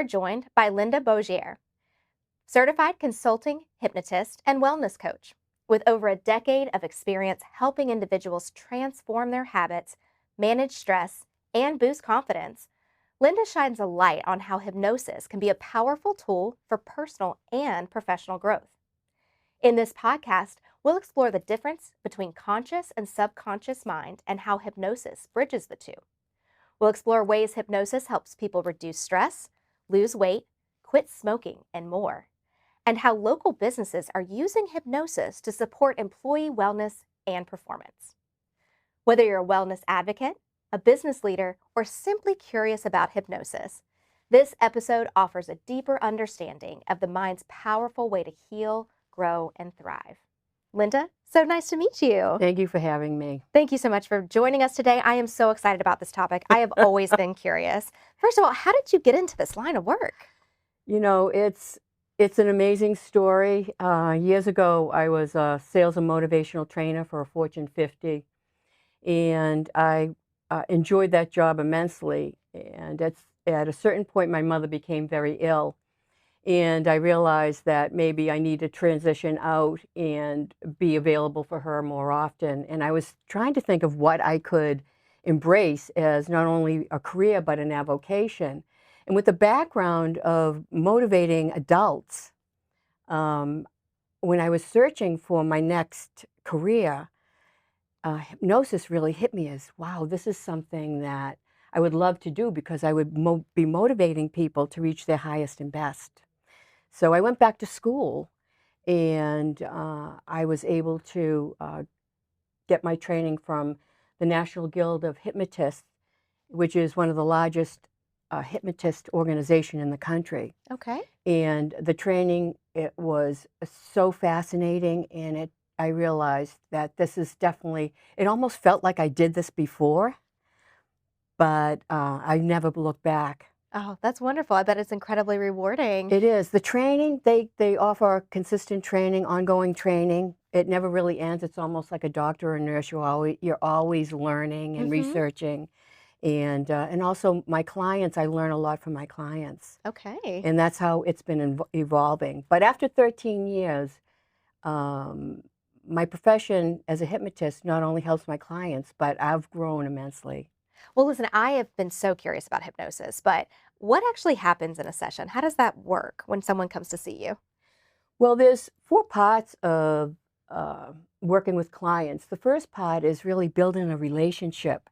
we're joined by Linda Boggier, certified consulting hypnotist and wellness coach. With over a decade of experience helping individuals transform their habits, manage stress, and boost confidence, Linda shines a light on how hypnosis can be a powerful tool for personal and professional growth. In this podcast, we'll explore the difference between conscious and subconscious mind and how hypnosis bridges the two. We'll explore ways hypnosis helps people reduce stress, lose weight, quit smoking, and more, and how local businesses are using hypnosis to support employee wellness and performance. Whether you're a wellness advocate, a business leader, or simply curious about hypnosis, this episode offers a deeper understanding of the mind's powerful way to heal, grow, and thrive. Linda, so nice to meet you. Thank you for having me. Thank you so much for joining us today. I am so excited about this topic. I have always been curious. First of all, how did you get into this line of work? You know, it's an amazing story. Years ago, I was a sales and motivational trainer for a Fortune 50, and I enjoyed that job immensely. And at a certain point, my mother became very ill, and I realized that maybe I need to transition out and be available for her more often. And I was trying to think of what I could embrace as not only a career, but an avocation. And with the background of motivating adults, when I was searching for my next career, hypnosis really hit me as, wow, this is something that I would love to do because I would be motivating people to reach their highest and best. So I went back to school, and I was able to get my training from the National Guild of Hypnotists, which is one of the largest hypnotist organization in the country. Okay. And the training, it was so fascinating, and I realized that this is definitely, it almost felt like I did this before, but I never looked back. Oh, that's wonderful. I bet it's incredibly rewarding. It is. The training, they offer consistent training, ongoing training. It never really ends. It's almost like a doctor or a nurse. You're always learning and researching. And also my clients, I learn a lot from my clients. Okay. And that's how it's been evolving. But after 13 years, my profession as a hypnotist not only helps my clients, but I've grown immensely. Well, listen, I have been so curious about hypnosis, but what actually happens in a session? How does that work when someone comes to see you? Well, there's 4 parts of working with clients. The first part is really building a relationship.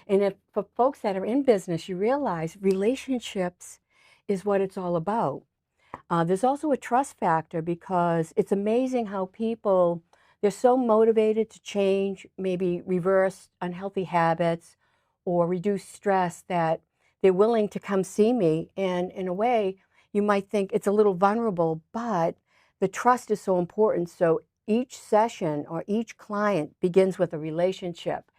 And if for folks that are in business, you realize relationships is what it's all about. There's also a trust factor because it's amazing how people, they're so motivated to change, maybe reverse unhealthy habits or reduce stress, that they're willing to come see me. And in a way, you might think it's a little vulnerable, but the trust is so important. So each session or each client begins with a relationship.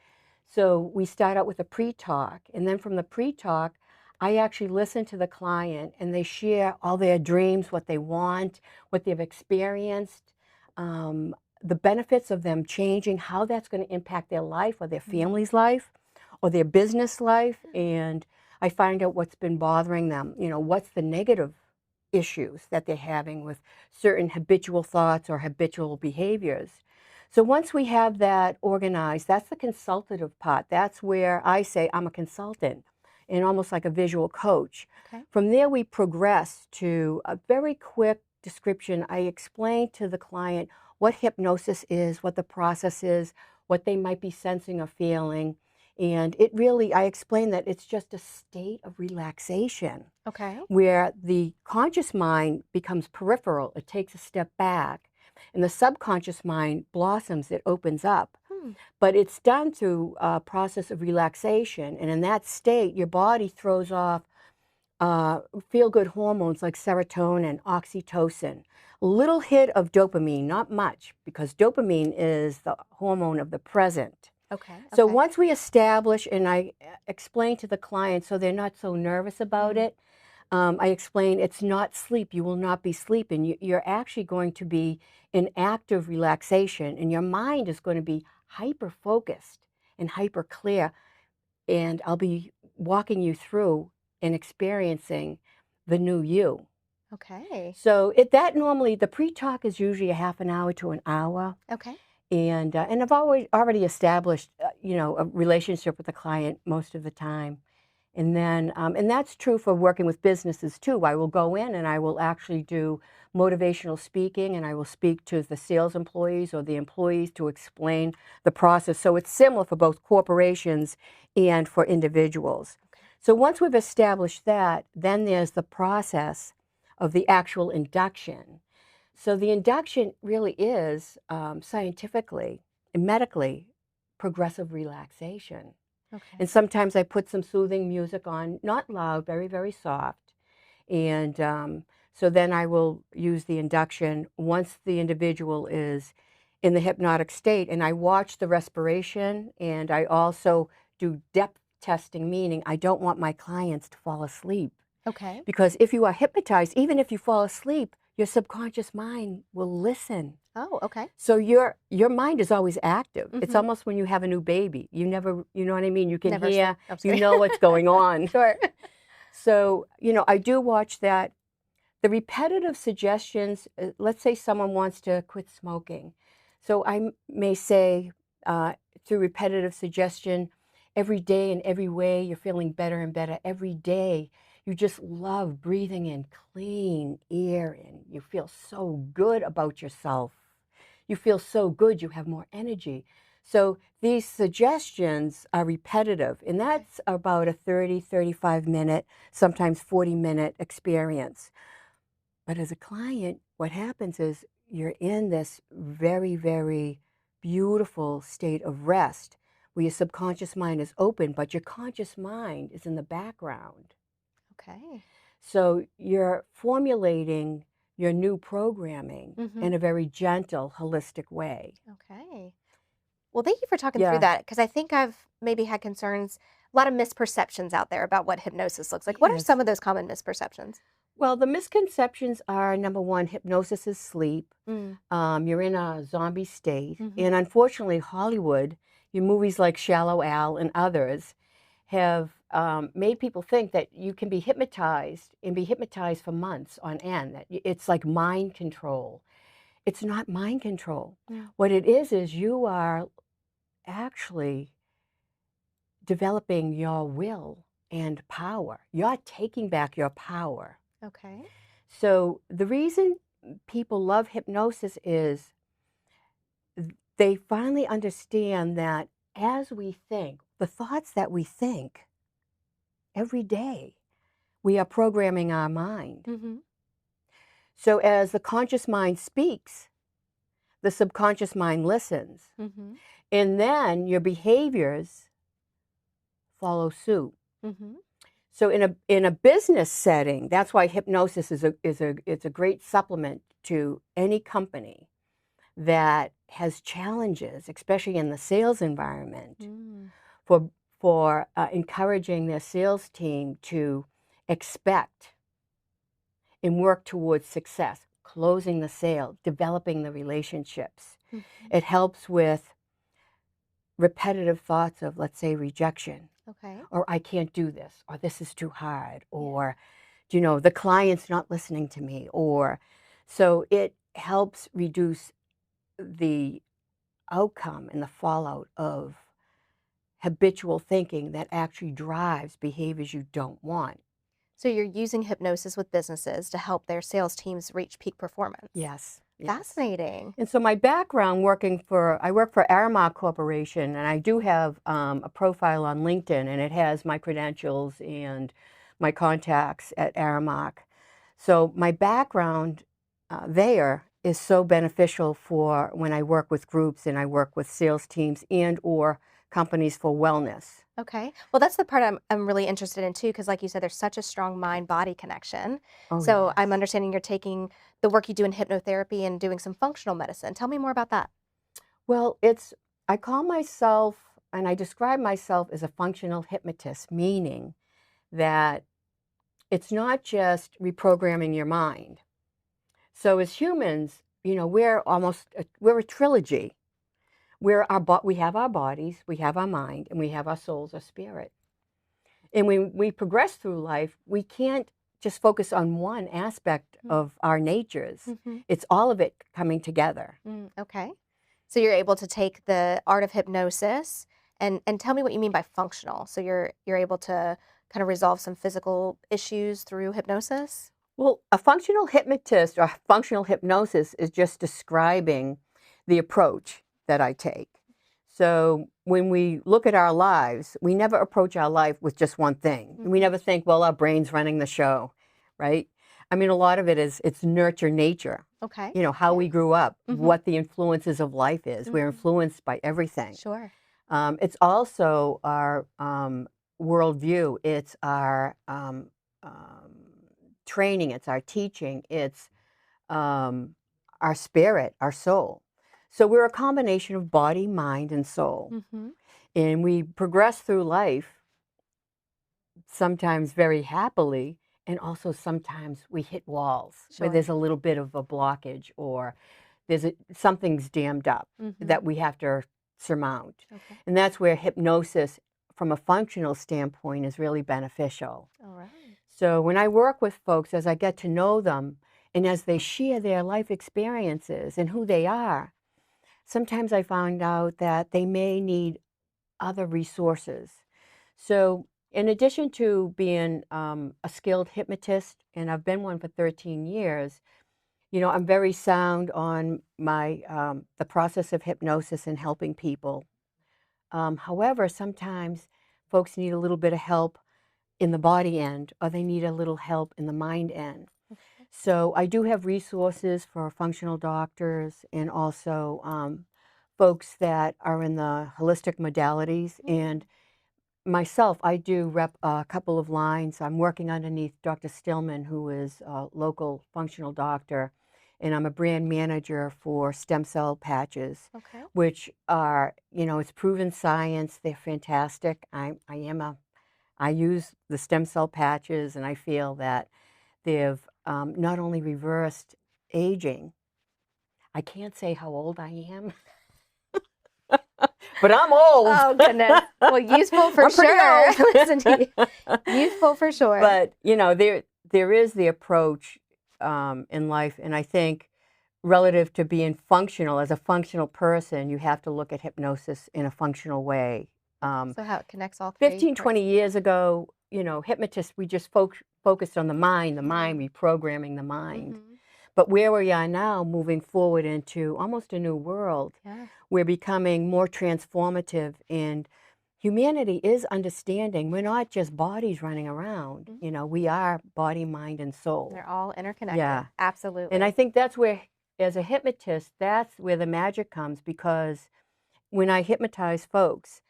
So we start out with a pre-talk, and then from the pre-talk, I actually listen to the client, and they share all their dreams, what they want, what they've experienced, the benefits of them changing, how that's going to impact their life or their family's life or their business life. And I find out what's been bothering them, what's the negative issues that they're having with certain habitual thoughts or habitual behaviors. So once we have that organized, that's the consultative part. That's where I say I'm a consultant and almost like a visual coach. Okay. From there, we progress to a very quick description. I explain to the client what hypnosis is, what the process is, what they might be sensing or feeling. And I explain that it's just a state of relaxation. Okay. Where the conscious mind becomes peripheral. It takes a step back. And the subconscious mind blossoms, it opens up. But it's done through a process of relaxation. And in that state, your body throws off feel-good hormones like serotonin, oxytocin, a little hit of dopamine, not much, because dopamine is the hormone of the present. Okay. So once we establish, and I explain to the client so they're not so nervous about it, I explain it's not sleep. You will not be sleeping. You're actually going to be in active relaxation, and your mind is going to be hyper-focused and hyper-clear. And I'll be walking you through and experiencing the new you. Okay. So that normally, the pre-talk is usually a half an hour to an hour. Okay. And I've already established, a relationship with the client most of the time. And then, and that's true for working with businesses too. I will go in and I will actually do motivational speaking, and I will speak to the sales employees or the employees to explain the process. So it's similar for both corporations and for individuals. Okay. So once we've established that, then there's the process of the actual induction. So the induction really is scientifically and medically progressive relaxation. Okay. And sometimes I put some soothing music on, not loud, very, very soft. And so then I will use the induction once the individual is in the hypnotic state. And I watch the respiration, and I also do depth testing, meaning I don't want my clients to fall asleep. Okay. Because if you are hypnotized, even if you fall asleep, your subconscious mind will listen. Oh, okay. So your mind is always active. It's Mm-hmm. almost when you have a new baby. You never, you know what I mean? You can Never sleep. hear, I'm just you kidding. know what's going on. Sure. So, I do watch that. The repetitive suggestions, let's say someone wants to quit smoking. So may say through repetitive suggestion, every day in every way, you're feeling better and better every day. You just love breathing in clean air, and you feel so good about yourself. You feel so good, you have more energy. So these suggestions are repetitive, and that's about a 30, 35-minute, sometimes 40-minute experience. But as a client, what happens is you're in this very, very beautiful state of rest where your subconscious mind is open, but your conscious mind is in the background. Okay. So you're formulating your new programming Mm-hmm. in a very gentle, holistic way. Okay. Well, thank you for talking through Yeah. that, because I think I've maybe had concerns, a lot of misperceptions out there about what hypnosis looks like. What are Yes. some of those common misperceptions? Well, the misconceptions are, number one, hypnosis is sleep. Mm. You're in a zombie state. Mm-hmm. And unfortunately, Hollywood, your movies like Shallow Al and others, have made people think that you can be hypnotized and be hypnotized for months on end. That it's like mind control. It's not mind control. Mm. What it is you are actually developing your will and power. You're taking back your power. Okay. So the reason people love hypnosis is they finally understand that as we think, the thoughts that we think every day, we are programming our mind. Mm-hmm. So as the conscious mind speaks, the subconscious mind listens. Mm-hmm. And then your behaviors follow suit. Mm-hmm. So in a business setting, that's why hypnosis it's a great supplement to any company that has challenges, especially in the sales environment, Mm. for encouraging their sales team to expect and work towards success, closing the sale, developing the relationships. Mm-hmm. It helps with repetitive thoughts of, let's say, rejection, Okay. or I can't do this, or this is too hard, Yeah. or the client's not listening to me, or so it helps reduce the outcome and the fallout of habitual thinking that actually drives behaviors you don't want. So you're using hypnosis with businesses to help their sales teams reach peak performance. Yes, yes. Fascinating. And so my background I work for Aramark Corporation, and I do have a profile on LinkedIn, and it has my credentials and my contacts at Aramark. So my background there is so beneficial for when I work with groups and I work with sales teams and or companies for wellness. Okay. Well, that's the part I'm really interested in too, because like you said, there's such a strong mind-body connection. Oh, So I'm yes. understanding you're taking the work you do in hypnotherapy and doing some functional medicine. Tell me more about that. Well, I call myself and I describe myself as a functional hypnotist, meaning that it's not just reprogramming your mind. So as humans, we're a trilogy. We have our bodies, we have our mind, and we have our souls or spirit. And when we progress through life, we can't just focus on one aspect Mm. of our natures. Mhm. It's all of it coming together. Okay. So you're able to take the art of hypnosis and tell me what you mean by functional. So you're able to kind of resolve some physical issues through hypnosis? Well, a functional hypnotist or functional hypnosis is just describing the approach that I take. So when we look at our lives, we never approach our life with just one thing. We Mhm. never think, well, our brain's running the show, right? I mean, a lot of it is it's nurture nature. Okay. You know, how Yeah. we grew up, Mhm. what the influences of life is. We're Mhm. influenced by everything. Sure. It's also our worldview. It's our training. It's our teaching. It's um, our spirit, our soul. So we're a combination of body, mind, and soul. Mhm. And we progress through life sometimes very happily, and also sometimes we hit walls where Sure. there's a little bit of a blockage or something's dammed up Mhm. that we have to surmount. Okay. And that's where hypnosis, from a functional standpoint, is really beneficial. All right. So when I work with folks, as I get to know them and as they share their life experiences and who they are, sometimes I find out that they may need other resources. So, in addition to being a skilled hypnotist, and I've been one for 13 years, you know, I'm very sound on my the process of hypnosis and helping people. However, sometimes folks need a little bit of help in the body end, or they need a little help in the mind end. Okay. So I do have resources for functional doctors and also folks that are in the holistic modalities. Mm. And myself, I do rep a couple of lines. I'm working underneath Dr. Stillman, who is a local functional doctor, and I'm a brand manager for stem cell patches, Okay. which are, you know, it's proven science. They're fantastic. I use the stem cell patches, and I feel that they've not only reversed aging. I can't say how old I am, but I'm old. Oh, goodness. Well, useful for I'm pretty sure. old. Listen to you. Youthful for sure. But you know, there is the approach in life, and I think relative to being functional as a functional person, you have to look at hypnosis in a functional way. Um, So how it connects all three 15, parts. 20 years ago, you know, hypnotists, we just focused on the mind, reprogramming the mind. Mhm. But where we are now, moving forward into almost a new world, Yeah. we're becoming more transformative, and humanity is understanding we're not just bodies running around. Mhm. You know, we are body, mind, and soul. They're all interconnected. Yeah. And I Absolutely. think that's where, as a hypnotist, that's where the magic comes because when I hypnotize folks,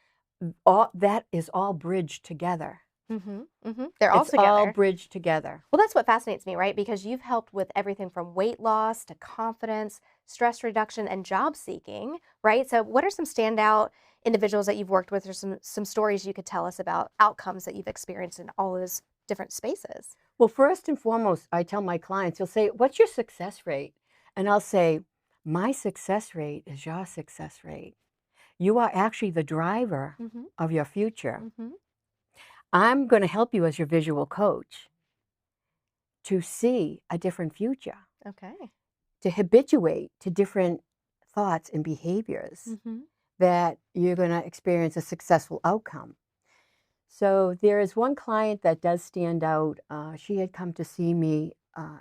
all that is all bridged together. Mhm. Mhm. They're all It's all together. bridged together. Well, that's what fascinates me, right? Because you've helped with everything from weight loss to confidence, stress reduction, and job seeking, right? So, what are some standout individuals that you've worked with, or some stories you could tell us about outcomes that you've experienced in all those different spaces? Well, first and foremost, I tell my clients, they'll say, "What's your success rate?" And I'll say, "My success rate is your success rate. You are actually the driver Mhm. of your future. Mhm. I'm going to help you as your visual coach to see a different future, Okay. to habituate to different thoughts and behaviors Mhm. that you're going to experience a successful outcome." So there is one client that does stand out. She had come to see me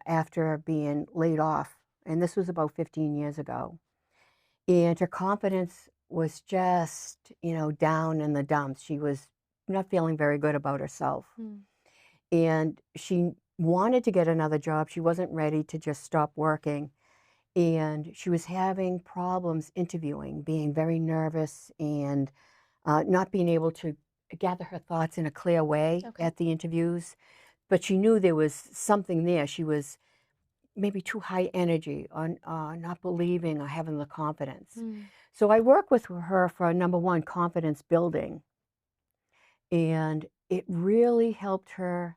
after being laid off, and this was about 15 years ago. And her confidence was just, you know, down in the dumps. She was not feeling very good about herself. Mm. And she wanted to get another job. She wasn't ready to just stop working. And she was having problems interviewing, being very nervous and not being able to gather her thoughts in a clear way Okay. at the interviews. But she knew there was something there. She was maybe too high energy on not believing or having the confidence. Mm. So I work with her for number one, confidence building. And it really helped her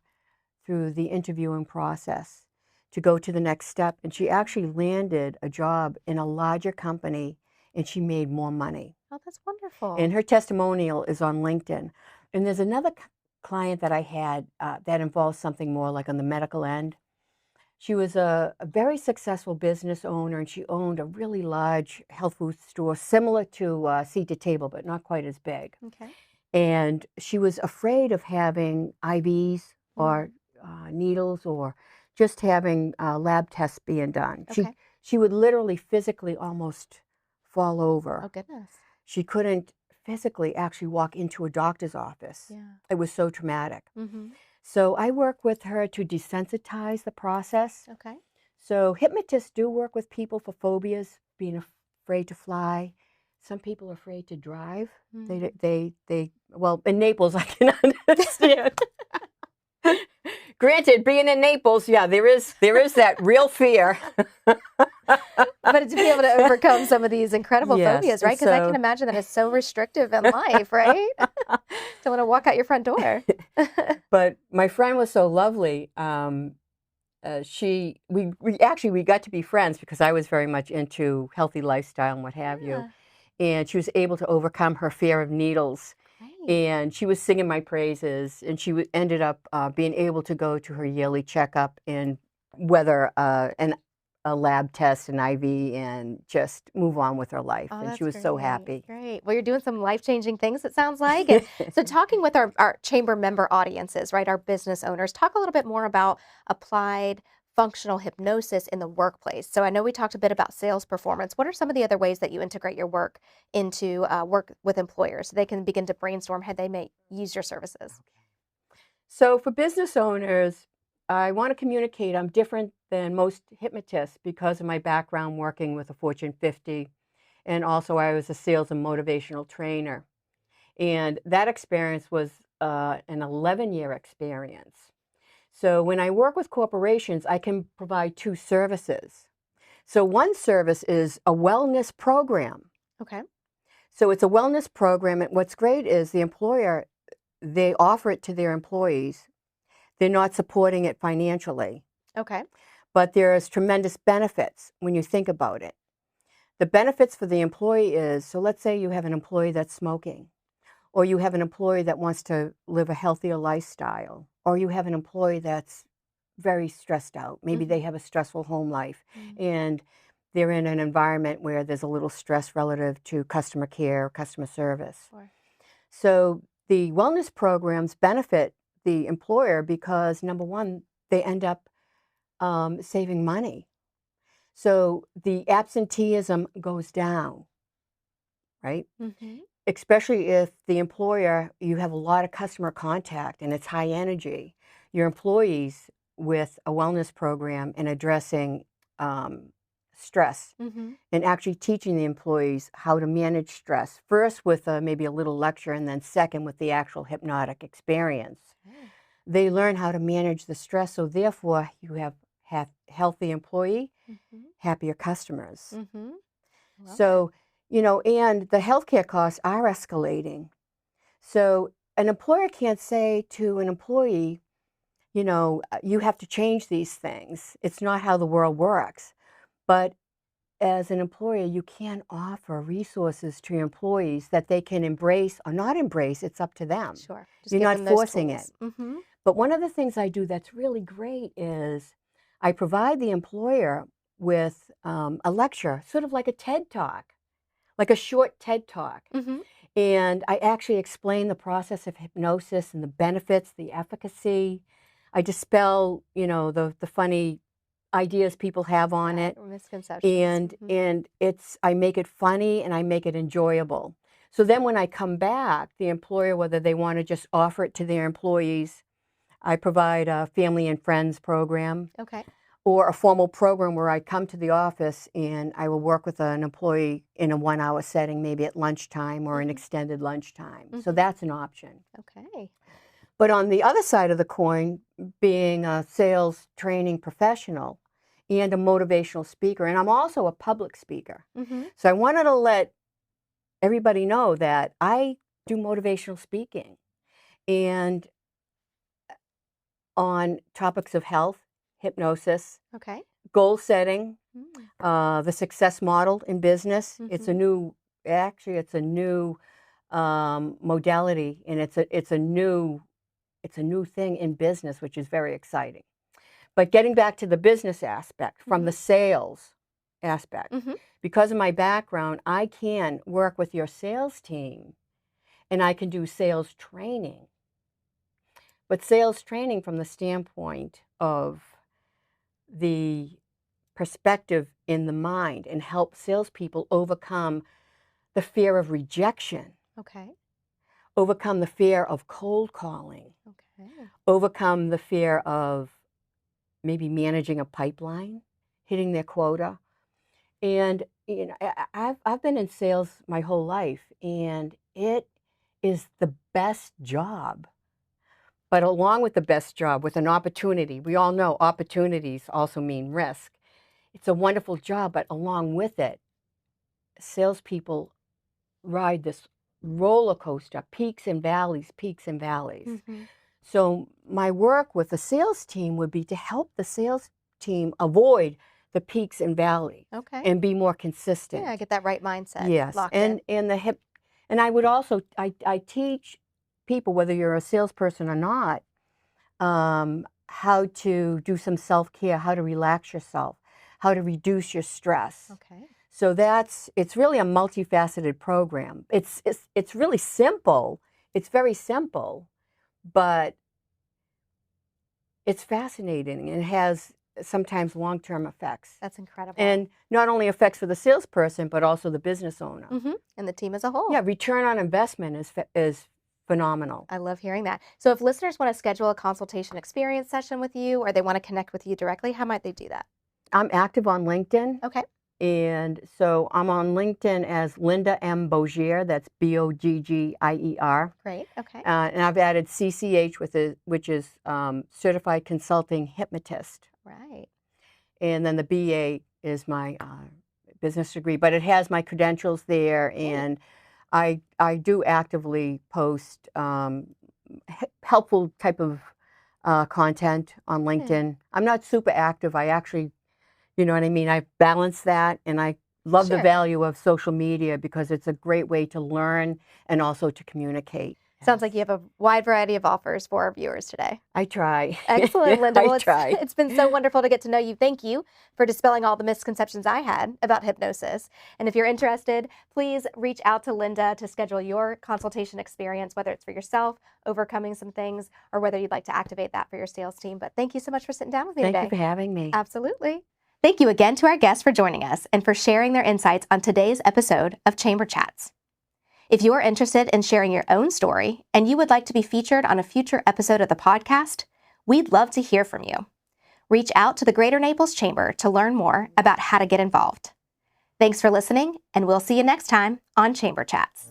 through the interviewing process to go to the next step. And she actually landed a job in a larger company and she made more money. Oh, that's wonderful. And her testimonial is on LinkedIn. And there's another client that I had that involved something more like on the medical end. She was a very successful business owner, and she owned a really large health food store, similar to Seed to Table, but not quite as big. Okay. And she was afraid of having IVs or Mhm. needles or just having lab tests being done. Okay. She would literally physically almost fall Oh, over. goodness. She couldn't physically actually walk into a doctor's office. Yeah. It was so traumatic. Mhm. So I work with her to desensitize the process. Okay. So hypnotists do work with people for phobias, being afraid to fly. Some people are afraid to drive. Mhm. Well, in Naples, I can understand. Granted, being in Naples, yeah, there is that real fear. But to be able to overcome some of these incredible Yes, phobias, and right? Because I can so imagine that it's so restrictive in life, right? Don't wanna walk out your front door. but my friend was so lovely. We got to be friends because I was very much into healthy lifestyle and what have you. Yeah, And she was able to overcome her fear of needles. great. And she was singing my praises, and she ended up being able to go to her yearly checkup and whether a lab test, an IV, and just move on with her life. Oh, And she that's was so great. happy. Great. Well, you're doing some life-changing things, it sounds like. And so talking with our chamber member audiences, right, our business owners, talk a little bit more about applied functional hypnosis in the workplace. So I know we talked a bit about sales performance. What are some of the other ways that you integrate your work into work with employers so they can begin to brainstorm how they may use your services? So for business owners, I want to communicate I'm different than most hypnotists because of my background working with a Fortune 50. And also, I was a sales and motivational trainer. And that experience was an 11-year experience. So when I work with corporations, I can provide two services. So one service is a wellness program. Okay. So it's a wellness program. And what's great is the employer, they offer it to their employees. They're not supporting it financially, Okay. but there's tremendous benefits when you think about it. The benefits for the employee is, so let's say you have an employee that's smoking, or you have an employee that wants to live a healthier lifestyle, or you have an employee that's very stressed out. Maybe they Hmm. have a stressful home life and they're in an environment where there's a little stress relative to customer care, customer service. Sure. So the wellness programs benefit the employer because number one, they end up saving money. So the absenteeism goes down, right? Hmm. Especially if the employer, you have a lot of customer contact and it's high energy. Your employees with a wellness program and addressing um, stress Hmm. and actually teaching the employees how to manage stress, first with maybe a little lecture and then second with the actual hypnotic experience. Okay. They learn how to manage the stress, so therefore you have healthy employee, Hmm. happier customers. Hmm. Love it. So, and the healthcare costs are escalating. So an employer can't say to an employee, you have to change these things. It's not how the world works. But as an employer, you can offer resources to your employees that they can embrace or not embrace. It's up to them. Sure. Just You're give not them those forcing it. tools. Hmm. But one of the things I do that's really great is I provide the employer with a lecture, sort of like a TED Talk, like a short TED Talk. Hmm. And I actually explain the process of hypnosis and the benefits, the efficacy. I dispel, the funny ideas people have on Right. it. Or misconceptions. And Hmm. and it's I make it funny and I make it enjoyable. So then when I come back, the employer, whether they want to just offer it to their employees, I provide a family and friends program Okay. or a formal program where I come to the office and I will work with an employee in a 1 hour setting, maybe at lunchtime or an Hmm. extended lunchtime. So Hmm. that's an option. Okay. But on the other side of the coin, being a sales training professional and a motivational speaker, and I'm also a public speaker. Hmm. So I wanted to let everybody know that I do motivational speaking and on topics of health, hypnosis, Okay. goal setting, Mm. the success model in business. Mhm. It's a new modality, and it's a new It's a new thing in business, which is very exciting. But getting back to the business aspect, from the sales aspect, Mm-hmm. because of my background, I can work with your sales team and I can do sales training. But sales training from the standpoint of the perspective in the mind and help salespeople overcome the fear of rejection, Okay. overcome the fear of cold calling, Okay. overcome the fear of maybe managing a pipeline, hitting their quota. And I've been in sales my whole life, and it is the best job. But along with the best job, with an opportunity, we all know opportunities also mean risk. It's a wonderful job, but along with it, salespeople ride this roller coaster, peaks and valleys, peaks and valleys. Mm-hmm. So my work with the sales team would be to help the sales team avoid the peaks and valleys Okay. and be more consistent. Yeah, get that right mindset Yes, locked in. and I would also I teach people, whether you're a salesperson or not, how to do some self-care, how to relax yourself, how to reduce your stress. Okay. So it's really a multifaceted program. It's really simple. It's very simple, but it's fascinating and it has sometimes long-term effects. That's incredible. And not only effects for the salesperson, but also the business owner. Mm-hmm. And the team as a whole. Yeah, return on investment is phenomenal. I love hearing that. So if listeners want to schedule a consultation experience session with you or they want to connect with you directly, how might they do that? I'm active on LinkedIn. Okay. And so I'm on LinkedIn as Linda M. Boggier. That's Boggier. Great. Okay. And I've added CCH, which is Certified Consulting Hypnotist. Right. And then the BA is my business degree, but it has my credentials there. And I do actively post helpful type of content on LinkedIn. I'm not super active. I actually, you know what I mean? I balance that, and I love the Sure. value of social media because it's a great way to learn and also to communicate. Sounds like you have a wide variety of offers for our viewers today. I try. Excellent, Linda. Well, I try. it's been so wonderful to get to know you. Thank you for dispelling all the misconceptions I had about hypnosis. And if you're interested, please reach out to Linda to schedule your consultation experience, whether it's for yourself, overcoming some things, or whether you'd like to activate that for your sales team. But thank you so much for sitting down with me today. Thank you for having me. Absolutely. Thank you again to our guests for joining us and for sharing their insights on today's episode of Chamber Chats. If you are interested in sharing your own story and you would like to be featured on a future episode of the podcast, we'd love to hear from you. Reach out to the Greater Naples Chamber to learn more about how to get involved. Thanks for listening, and we'll see you next time on Chamber Chats.